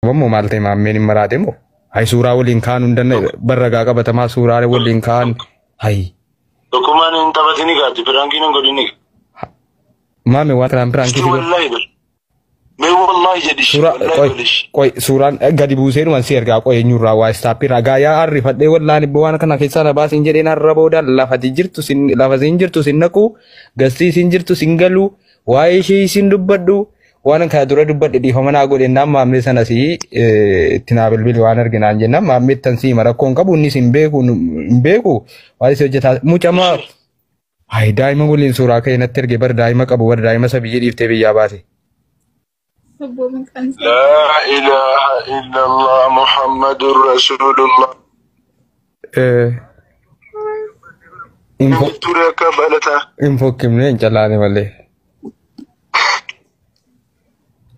ومو مالتي ما مين مرادمو هاي سورة ولين كان عندنا برا قبة ما سورة ولين كان هاي دوكمان انت بتني قاعد برانكين نقوليني ما مي واترام برانكين والله ما والله جدي سورة كوي سورة قاعد يبوسين وانسير قاعد كوي نورا واستابي رجايا عارف هذا والله نبوان كنا كيسانا باس إنجرينا الربودا لا فتجرتو سين لا فزينجرتو سينكو قصدي سينجرتو سينجلو وايشي سيندبدو وانا كادورا دبد دي فمنا أقول إن ما عمري سنة سي تنابل بالوانر جنان جنا ما عمري تنسي مرا كون كابو نسيم بيكو واي سوجتا مجمع هاي دايما بقولين سورة كي نتر جبر دايما كابو ور دايما سبيجي يفتي بيجاباتي لا إله إلا الله محمد رسول الله ترك بلتا info كمنين جلاني والله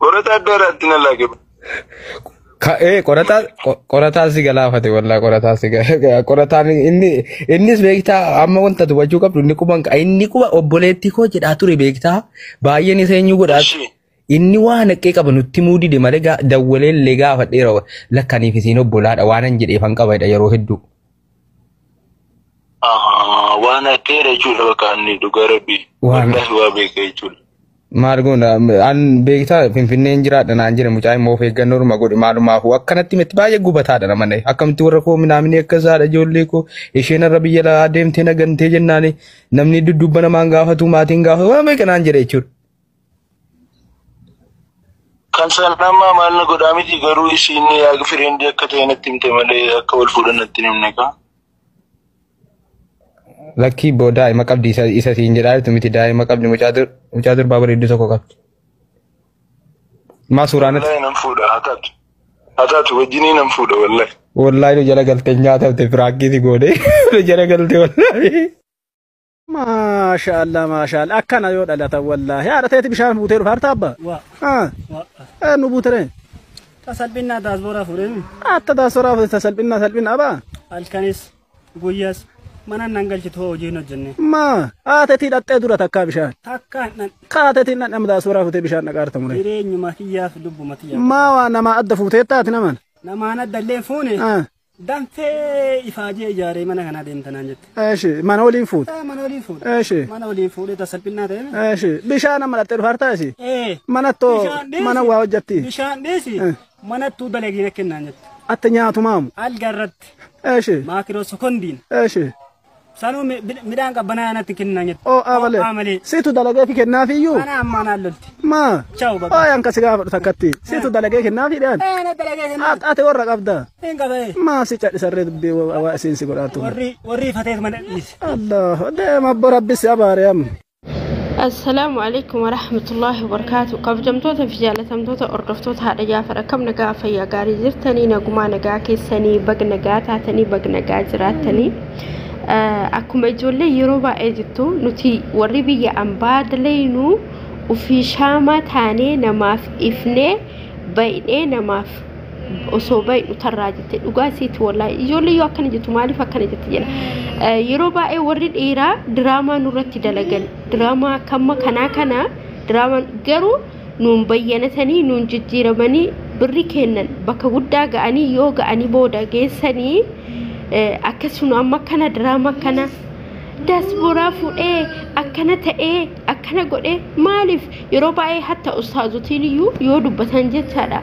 قرطة دراتنا لكن قرطة سيجلا فتي والله قرطة إني سبيكتا أما كنت تواجه قبل نكوبان إني كوبا أبوليتي كو جد أتوري بيكتا بايني سينيو قرط إني وانا كيكا بنوتي مودي دي مالك دولين لغا فتيرو لكاني في سينو بولاد وانا نجد إفان كبايدا يرو هدو وانا كيرا جول وكاني دو غربي والله وابيكي جول مارغونا أن بيكتا فين جرا دنا أنجر مجاي موفي غنور مغود معلومة هو أكنتي متبايع غوبتا دنا مني أكم توركو من أمني كزار جوليكو إيشنا ربي يلا أدم تينا غنتي جناني نمني دبنا مانغا فتو ماتينغا هو ما كان أنجر يجول كان سلام ما لنا قدامي دي غرو إسيني أغفرين دي كتينا تيمتي مالي أكوال فودنا تينم نكا لكي بودا ما قبل إسا سينجرار تمتي داي ما قبل مجادر بابر إدو سكو قبل ما سورانت والله نمفودا هتات وجيني نمفودا والله لو جرى قلت نياتا تفراقي دي قولي لو جرى قلت والله ما شاء الله أكنا يود الله والله يا رتيت بشان بوتير فارتابا نبوترين تسلبنا داسبورا فورين داسبورا تسلبنا أبا الكنيس قويس mana nangalchito hojino jenne ma atati datte dura takka bishan takka kaatati nan amda sura fute bishan nagarta mure direenyu makiyaf dubbu matiya ma wa nama adda fute taati naman nama nadalleen fuune danfe ifaje ijare mana kana deemtanan jette eeshi mana waliin fuut eeshi mana waliin fuudhe tasalbinna ta'e eeshi bishan amma datte fartaasi mana to mana waa hojjatti bishan deesi mana tu dalagina kennan jette atta nyaatu maamu algarrat eeshi maakiro sokondin eeshi سانو ميدان كبنانا تكننا نيت عملي سيتو دلغي في كنافي يو انا امانا لولتي ما تشاو بابا ينك سيغا تكتي سيتو دلغي كنافي دان انا دلغي كنافي اتي ورق ابدا انغبي ما سيچا سرد بي واسين سيغوراتو وري فتيت من الله ده ما بربس يا باريم السلام عليكم ورحمة الله وبركاته قبل جمتوتا في جالة تمتوتا أردفتوتا هذا جافر كم نجا فيا جاري زرتني نجوما نجا كيسني بق نجا تاتني بق نجا جراتني أكمل جولة يروبا إجتو نتي وربي أمباد لينو وفي شامة تاني نماف إفني بيني نماف وصوبي نتراجت وقاسيت والله جولة يو أكن جتو مالي فكن جتيجنا يروبا ورد إيرا دراما نورتي دلجن دراما كم كنا دراما جرو نون بيانتني نون جديرمني بريكنن بكودا غاني يو غاني بودا جيسني akkasuma amma kana drama kana dasbura fuudhe akkana ta'e akkana godhe maalif yeroo baay'ee hatta ustaazotiin yoo dubbatan jechaadha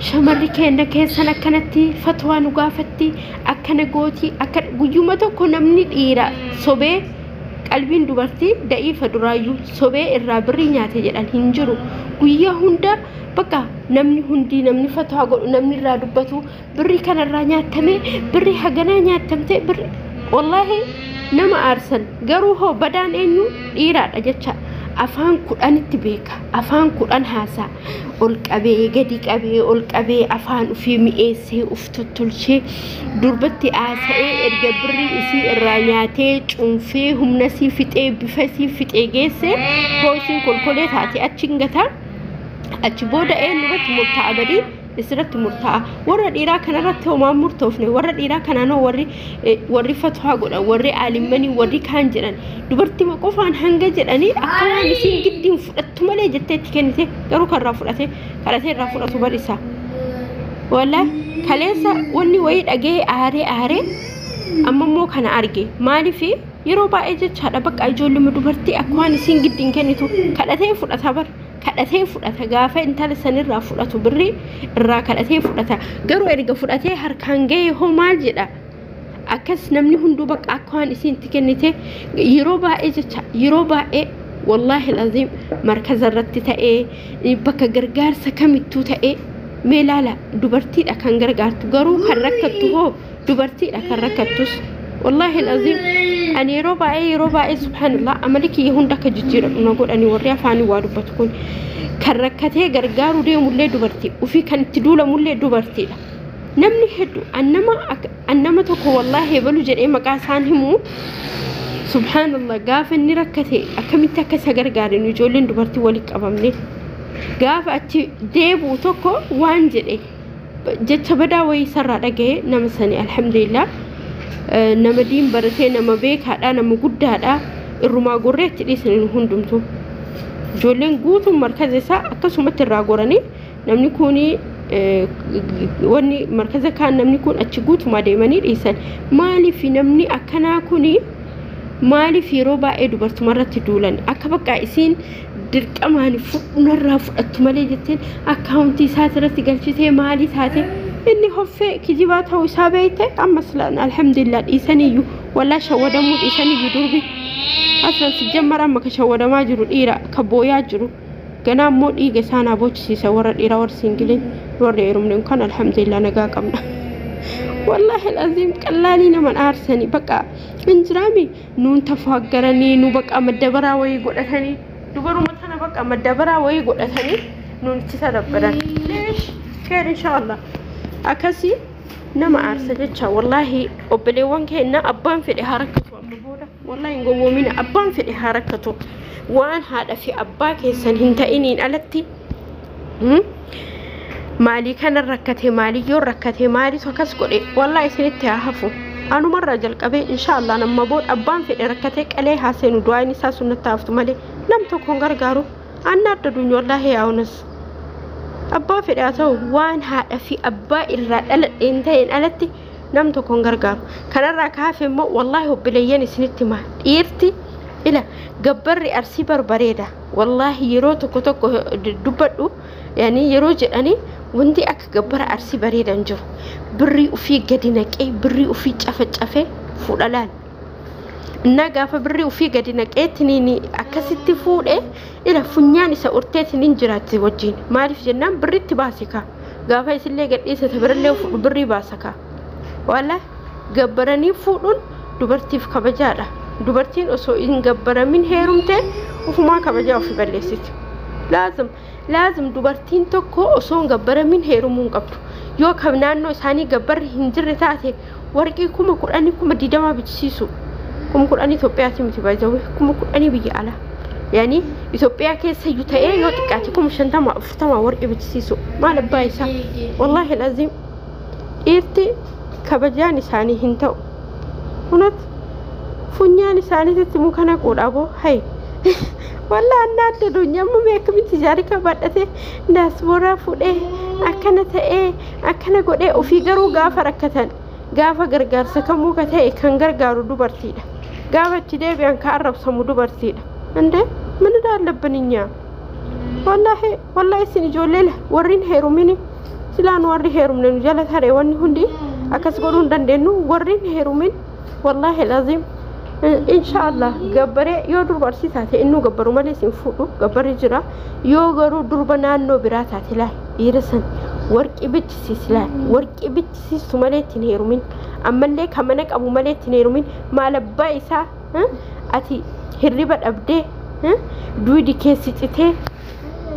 shamarri keenya keessan akkanatti fatwaa nu gaafatti akkana gooti akka guyyuma tokko namni dhiira sobee qalbiin dubartii da'iifa duraayyuu sobee irraa birrii nyaate jedhan hin jiru guyyaa hunda bakka namni hundi namni fatwaa godhu namni irraa dubbatu birrii kanarraa nyaatame birrii hagana nyaatamte birrii wallahi nama aarsan garuu hoo badaan eenyu dhiiraadha jecha afaan kudhanitti beeka afaan kudhan haasaa ol qabee gadi qabee ol qabee afaan ufii mi'eessee uf tottolchee durbatti aasa'ee erga birrii isii irraa nyaatee cuunfee humna sii fixee bifa sii fixee geesse hoo isiin kolkolee taate achiin gataa achi booda eenyurratti murtaa'a badii isirratti murtaa'a warra dhiiraa kanarratti homaan murtoofne warra dhiiraa kanaanoo warri fatwaa godhan warri aalimmanii warri kaan jedhan dubartii qofaan hanga jedhanii akka waan isiin giddiin fudhattu malee jetteetti kennite garuu karraa fudhate kadhatee irraa fudhatu bariisa ولا كليسا وني ويد أجي أهري أما مو كان أرجع مالي في يروبا إجت هذا بق أجول مدبرتي أكوان سين جدين كنيتو كأتين فوت أثبر كأتين فوت أثجافة أنت لسنة رافوت أتبري الراك كأتين فوت أث جرو إرجع فوت أثي هركان جاي هو مال جدا أكس نمني هندو بق أكوان سين تكنيته يروبا إجت يروبا إيه والله العظيم مركز الرت تأيه بق جرجار سكمتو تأيه ميلالا دبرتي أكان جرجار تجرو كركتو هو دبرتي أكان ركتوس والله العظيم أني ربعي سبحان الله أملك يهونك جدير نقول أني وريا فاني واربتكون كركته جرجار ودي مولى دبرتي وفي كانت تدول مولى دبرتي نمني هدو أنما تكو والله يبلو جري مقاسان همو سبحان الله قاف إني ركته أكملتك سجرجار نجولين دبرتي ولك أبامني قاف أتي ديبو تكو وانجري جت بدا ويسرع رجع نمسني الحمد لله nama diin baratee nama beekaadha nama guddaadha irrumaa gorreetti dhiisanii hundumtu ijoolleen guutuun markaza isaa akkasumatti irraa goranii namni kuni wanni markaza kaan namni kun achi guutumaa deemanii dhiisan maaliif namni akkanaa kuni maaliif yeroo baay'ee dubartumarratti duulan akka bakka isiin dirqamaan fudhunarraa fudhattu malee jetteen akkaawuntii isaatirratti galchitee maalii taate إني هفي كجيباتها وسابيته أما سلان الحمد لله إيسانيو ولا شودمو إيسانيو دربي أصلا سجمرا ما كشودا ما جرو إيرا كبويا جرو كنا مود إيجا سانا بوتشي سورة إيرا ورسينجلين وريرم كان الحمد لله نجاكمنا والله العظيم كلالينا من أرسني بقى إنجرامي نون تفاجرني نو بقى مدبرا ويقولتني دبرو مثلا بقى مدبرا ويقولتني نون تسربرن ليش خير إن شاء الله أكاسي نما أرسلتها والله أبليوان كنا أبان في حركته أمبودا والله إنجو من أبان في حركته وأن هذا في أباك سنهنتينين ألتي مالي كان الركته مالي يور ركته مالي تكاس قولي والله سنتي أحفو أنا مرة جلك أبي إن شاء الله نما بود أبان في ركتك عليه حسين ودواي نساس نتافت مالي لم تكون غرغارو أنا تدوني والله يا أونس أبا في رأسه وان هذا في أبا الرجال إنتين ألتي نم تكون غرغار كان الركعة في مو والله بليان سنتي ما إيرتي إلى جبر أرسي بربريدة والله يرو تكو دبدو يعني يرو جاني وندي أك جبر أرسي بريدة نجو بري وفي جدينك إيه بري وفي جافة فلان نجافة بري وفي جدينك إيه تنيني أكستي فول إيه إلى فنياني سأرتيت نينجرات وجين ما أعرف جنان بري تباسكا جافة يسلي قد إيه ستبر له بري باسكا ولا جبرني فولون دبرتي في كبجارة دبرتين أسو إن جبر من هيرمتين وفما كبجار في بلسيت لازم دبرتين تكو أسو جبر من هيرمون قبل يو كمنانو ساني جبر هنجر تاعته ورقي كم قرآني كم ديدا ما بتشيسو كم قرآني توبياتي متبايزوي كم قرآني بيجي على يعني إثيوبيا كيس يوتاي يوتكاتكم شنتا ما فتما ورقي بتشيسو ما لبايسا والله لازم إرتي كبجاني ساني هنتو هنات فنياني ساني تتمو كنا قول أبو هاي والله أنا الدنيا ما بيكم تجاري كبرته ناس برا فوده أكنت أكنا قول وفي جرو غافر كتن غافر غرغر سكمو كته كان غرغر دوبرتي غافر تدي بيان كارب سمو دوبرتي عند من دار لبنيا والله سني جولل ورين هيروميني سلان وري هيرومن جلت هري وني هندي أكاس قولون دندنو ورين هيرومين والله لازم إن شاء الله جبرة يودر برسي ثاتي إنه جبروا مالي سنفوتو جبرة جرا يوغرو دربنا نو برا ثاتي لا يرسن ورك إبت سيسلا ورك إبت سيس مالي تنهيرومين أما اللي كمانك أبو مالي تنهيرومين ما لبايسا أتي هربت أبدي دوي كيسي تي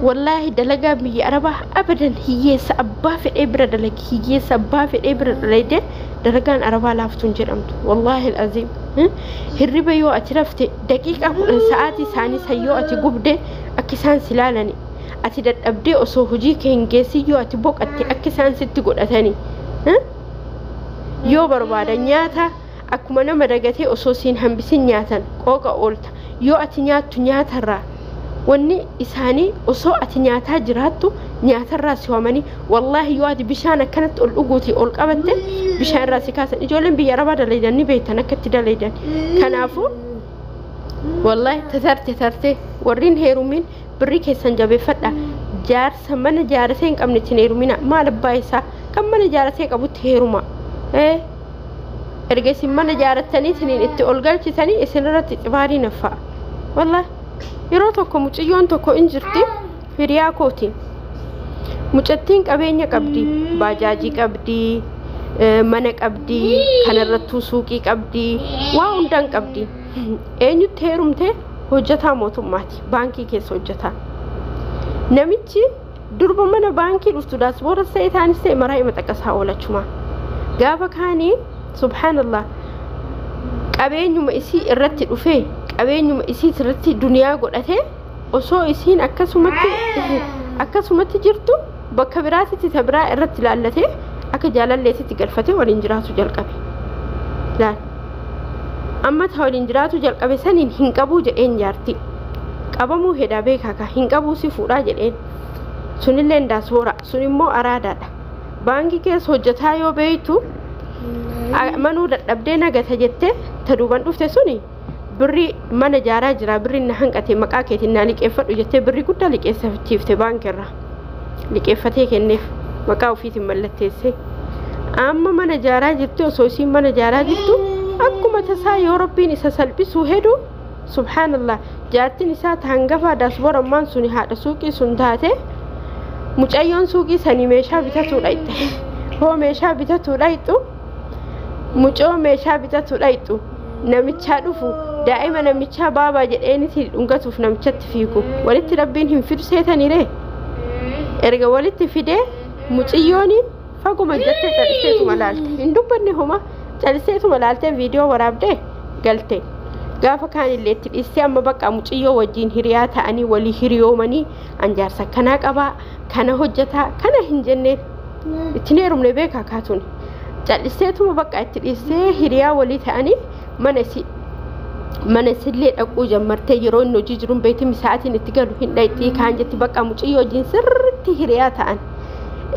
والله دلقا بي أربا أبدا هي سأبا في الإبرة دلق هي سأبا في الإبرة دلق درجان أربعة لافتون جرمت والله العظيم هربا يو أترفت دقيقة ساعاتي ثاني سيو أتقبض أكسان سلالني أتدت أبدي أصوهجي كهنجسي يو أتبوك أكسان ستقول أثاني يو بربادا نياتا أكمنا مدقتي أصوصين هم بسين نياتا قوغا أولتا يو أتنيات تنياتا را wanni isaanii osoo ati nyaataa jiraattu nyaatarraa si waamanii wallaahi yoo ati bishaan akkanatti ol dhuguutii ol qabatte bishaan irraa si kaasan ijoolleen biyya arabaa dalaydan ni beektan akkatti dalaydan kanaafuu wallaahi tarte warriin heerumiin birrii keessan jabeeffadha jaarsa mana jaaratee hin qabne itti heerumina maal abbaa isaa kan mana jaaratee qabutti heeruma erga isin mana jaarattanii isiniin itti ol galchisanii isin irratti xibaarii naffa'a wallaahi yeroo tokko mucayyoon tokko in jirti hiriyaa kooti mucattiin qabeenya qabdi baajaajii qabdi mana qabdi kanarrattuu suuqii qabdi waa hundaan qabdi eenyutti heerumte hojjetaa mootummaati baankii keessa hojjetaa namichi durba mana baankii dhuftu daasboora ta'e taanis ta'e maraa hima xaqasaa oolachuma gaafa kaanii subhaanallah qabeenyuma isii irratti dhufee qabeenyuma isii irratti duniyaa godhatee osoo isiin akkasumatti jirtu bakka biraatitti tabiraa irratti laallatee akka jaalalleetitti galfatee waliin jiraatu jalqabe laal amma ta waliin jiraatu jalqabe saniin hin qabuu jedheen jaarti qabamuu hedaa beekaa hin qabuu si fuudhaa jedheen sunillee daasboora sun immoo araadaadha baankii keessa hojjetaa yoo beeytu manuu dadhabdee nagata jettee ta duuban dhufte suni birri mana jaaraa jira birri na hanqate maqaa keetiin na liqeeffadhu jettee birri guddaa liqeeffachiifte baankiirra liqeeffatee kenneef maqaa ofiitiin mallatteesse amma mana jaaraa jirti osoo isiin mana jaaraa jirtu akkuma tasaa yoo rabbiin isa salphisuu hedu subhaanallah jaartiin isaa hangafa daasboora ammaan suni haadha suuqii sun taate mucayyoon suuqii sanii meeshaa bitatu dhayxe hoo meeshaa bitatu dhayxu mucoo meeshaa bitatu dhayxu namichaa dhufu daa'ima namichaa baabaa jedheenitti dhungatuuf namichatti fiigu walitti rabbiin hin fidu seetanire erga walitti fidee mucayyooni faguma jettee caliseetuma laalte hin dubbanne homa caliseetuma laaltee viidiyoo waraabdee galte gaafa kaanillee itti dhiistee amma bakka mucayyoo wajjiin hiriyaa ta'anii walii hiriyoomanii anjaarsa kanaa qabaa kana hojjetaa kana hin jenneen itti heerumne beekaa kaatuun caliseetuma bakka itti dhiistee hiriyaa walii ta'anii mana sillee dhaquu jammartee yeroo inni hojii jiruun beetii misaatiin itti galu hin dhayxii kaan jetti bakka mucayyoo wajjiin sirriitti hiriyaa ta'an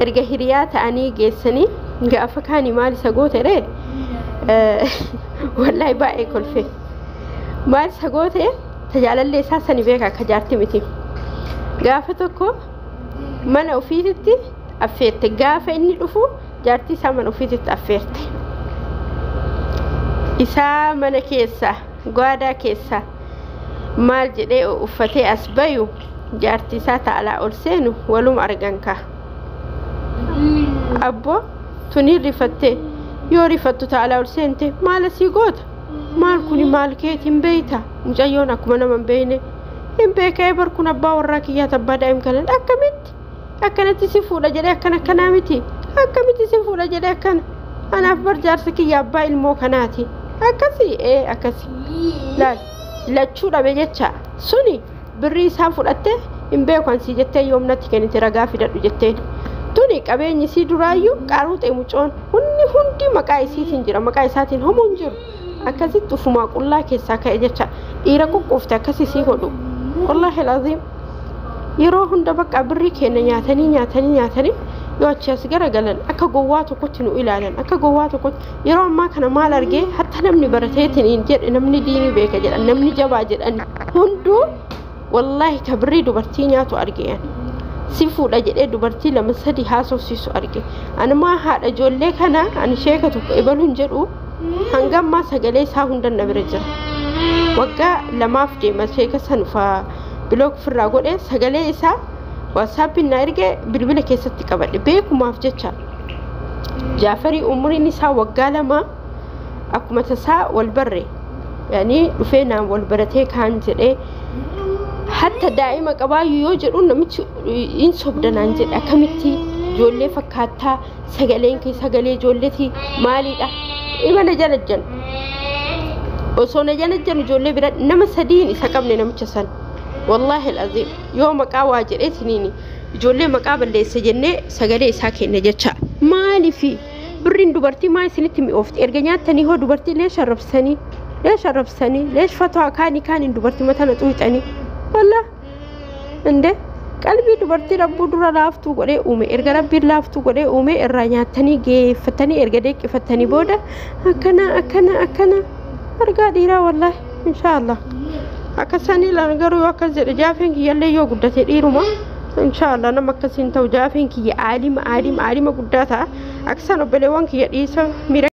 erga hiriyaa ta'anii geessanii gaafa kaanii maal isa goote ree wallahi baay'ee kolfe maal isa goote tajaalallee isaa sani beeka akka jaarti miti gaafa tokko mana ofiititti affeerte gaafa inni dhufu jaartii isaa mana ofiititti affeerte isaa mana keessa gwaadaa keessa maal jedhee uffatee as bayu jaartii isaa ta'alaa ol seenu waluma argan ka abbo tuni rifatte yoo rifattu ta'alaa ol seente maal asii goota maal kuni maal keetiin beeyta mucayyoon akkuma nama hin beeyne hin beekee bar kun abbaa warraa kiyyaa tabbaa daa'im kanan akkanatti si fuudha jedhee akkanaa miti akkamitti si fuudha jedhee akkana anaaf bar jaarsa kiyya abbaa ilmoo kanaati akkasii laal lachuu dhabe jecha suni birrii isaa fudhatte hin beeku ansii jettee yoomnatti kennite ragaa fidadhu jetteen tuni qabeenyi isii duraayyuu qaaruuxee mucoon hundi maqaa isiitiin jira maqaa isaatiin homuun jiru akkasitti ufumaa qullaa keessaa ka'e jecha dhiira qoqqoofte akkasii sii godhu wallaahi laziim yeroo hunda bakka birrii keenya nyaatanii yoo achi as garagalan akka gowwaa tokkotti nu ilaalan akka gowwaa tokkotti yeroo ammaa kana maal argee hatta namni barateetiin jedhe namni diinii beeka jedhan namni jabaa jedhan hunduu wallaahi ka birrii dubartii nyaatu argeyan si fuudha jedhee dubartii lama sadi haasofsiisu arge anumaa haadha ijoollee kana ani sheeka tokko ibaluun jedhu hangammaa sagalee isaa hundan na bira jira waggaa lamaaf deema sheeka sanufa biloog firraa godhee sagalee isaa WhatsAppin na erge bilbila keessatti qabadhe beekumaaf jecha Jaafarii umriin isaa waggaa lama akkuma tasaa wal barre yani dhufee naan wal baratee kaan jedhee hatta daa'ima qabaayu yoo jedhu namichi in sobdanaan jedhe akkamitti ijoollee fakkaataa sagaleen kee sagalee ijoolleeti maaliidha imana janajjan osoo na janajjan ijoollee bira nama sadiin isa qabne namicha san wallahi alazim yoo maqaa waa jedhee siniini ijoollee maqaa balleessa jennee sagalee isaa kenne jecha maalifi birriin dubartii maa isinitti mi'oofti erga nyaatanii hoo dubartii leesh arrabsanii leesh fatoo kaanii kaaniin dubartii matana xuuxanii wallah inde qalbii dubartii rabbuu dura laaftuu godhee uume erga rabbiin laaftuu godhee uume irraa nyaatanii geeffatanii erga deeqqifatanii booda akkana argaa dhiiraa wallahi inshallah akkasanii lan garuu akkas jedhe jaafeen kiyyallee yoo guddate dhiiruma inshallah nama akkasiin ta'u jaafeen kiyya aalima guddaa ta'a aksan obboleewwan kiyya dhiisa